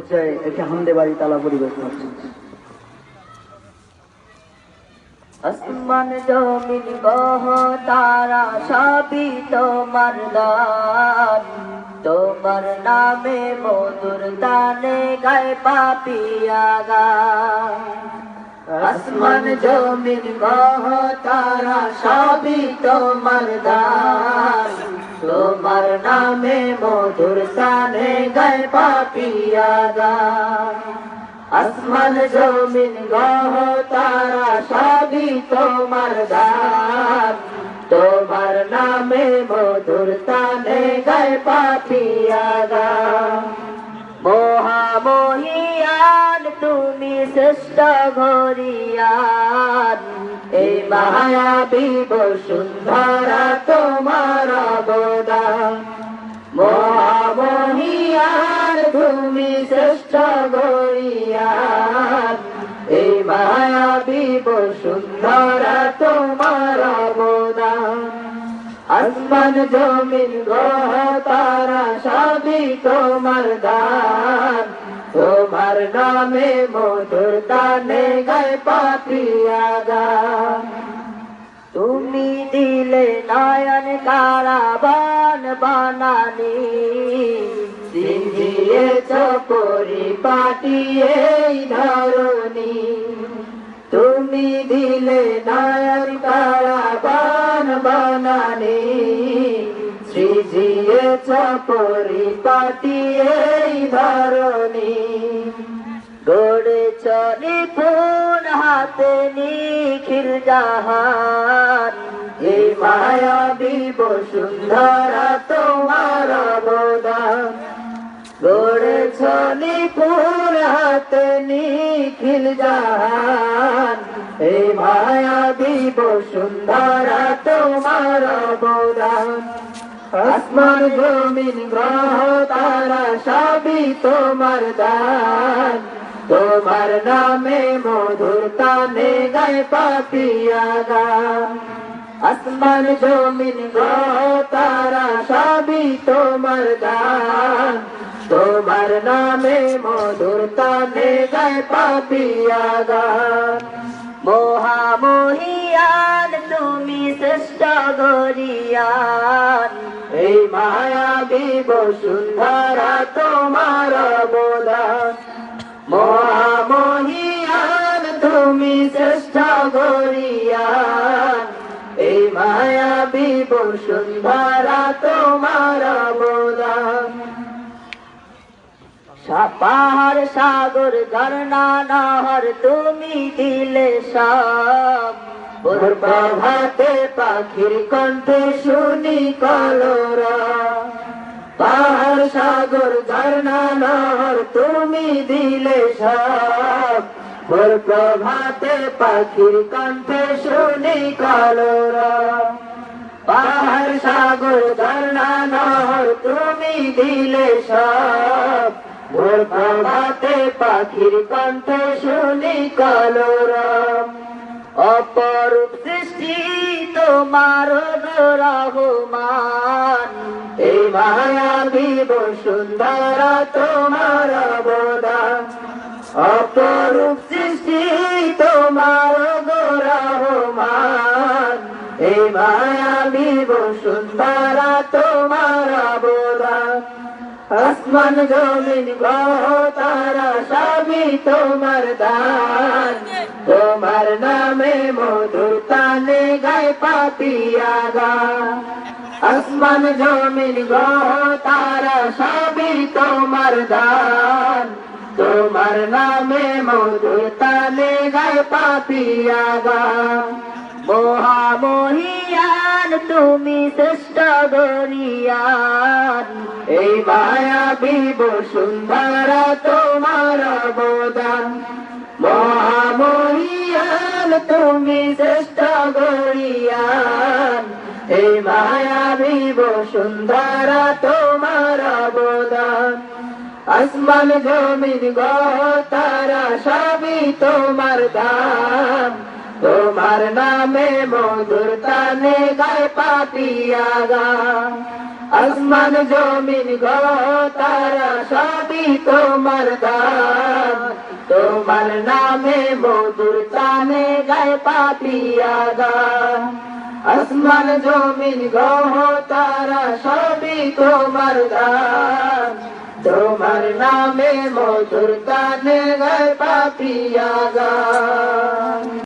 পর্যায়ে একটি হামদে বাড়ি তালা পরিবেশন হচ্ছে। আসমান জমিন গহ তারা সবই তোমার দান, তোমার নামে মধুর তানে গায় পাপিয়া গান। আসমান জমিন গহ তারা সবই তোমার দান, তোমার নামে মধুর তানে গায় পাপিয়া গান। আসমান জমিন গহ তারা সবই তোমার দান, তোমার নামে মধুর তানে গায় পাপিয়া গান। মহামহিয়ান তুমি শ্রেষ্ঠ ঘরিয়ান, এই মায়াবী বসুন্ধরা তোমার অবদান। মহামহিয়ান তুমি শ্রেষ্ঠ ঘরিয়ান, এই মায়াবী বসুন্ধরা তোমার অবদান। আসমান জমিন গ্রহ তারা সবই তোমার দান, তোমার নামে মধুর তানে গায় পাপিয়া গান। তুমি দিলে নয়ন কারাবান বানানি, সিঞ্জিয়েছ পরিপাটি এই ধরণী। তুমি দিলে নয়ন কারাবান বানানি, সৃজিয়েছ পরিপাটি এই ধরণী। গড়েছ নিপুণ হাতে নিখিল জাহান, এই মায়াবী বসুন্ধরা তোমার অবদান। গড়েছ নিপুণ হাতে নিখিল জাহান, এই মায়াবী বসুন্ধরা তোমার অবদান। আসমান জমিন গ্রহ তারা সবই তোমার দান, তোমার নামে মধুর তানে গায় পাপিয়া গান। আসমান জমিন গ্রহ তারা সবই তোমার দান, তোমার নামে মধুর তানে গায় পাপিয়া গান। মহামহিয়ান তুমি শ্রেষ্ঠ গরিয়ান, এই মায়াবী বসুন্ধরা তোমার অবদান। মহামহিয়ান তুমি শ্রেষ্ঠ গরিয়ান, এই মায়াবী বসুন্ধরা তোমার অবদান। পাহাড় সাগর ঝর্ণা নহর তুমি দিলে সব, ভোর প্রভাতে পাখির কণ্ঠে শুনি কলরব। পাহাড় সাগর ঝর্ণা নহর তুমি দিলে সব, ভোর প্রভাতে পাখির কণ্ঠে শুনি কলরব। পাহাড় সাগর ঝর্ণা নহর তুমি দিলে সব, ভোর প্রভাতে পাখির কণ্ঠে শুনি কলরব। অপরূপ সৃষ্টি তোমার রহমান, এই মায়াবী বসুন্ধরা তোমার অবদান। অপরূপ সৃষ্টি তোমার রহমান, এই মায়াবী বসুন্ধরা তোমার অবদান। আসমান জমিন গ্রহ তারা সবই তোমার দান, তোমার নামে মধুর তানে গায় পাপিয়া গান। আসমান জমিন গ্রহ তারা সবই তোমার দান, তোমার নামে মধুর তানে গায় পাপিয়া গান। মহামহিয়ান তুমি শ্রেষ্ঠ গরিয়ান, এই মায়াবী বসুন্ধরা তোমার অবদান। মহামহিয়ান তুমি শ্রেষ্ঠ গরিয়ান, এই মায়াবী বসুন্ধরা তোমার অবদান। আসমান জমিন গ্রহ তারা সবই তোমার দান, তোমার নামে মধুর তানে গায় পাপিয়া গান। আসমান জমিন গ্রহ তারা সবই তোমার দান, তোমার নামে মধুর তানে গায় পাপিয়া গান। আসমান জমিন গ্রহ তারা সবই তোমার দান, তোমার নামে মধুর তানে গায় পাপিয়া গান।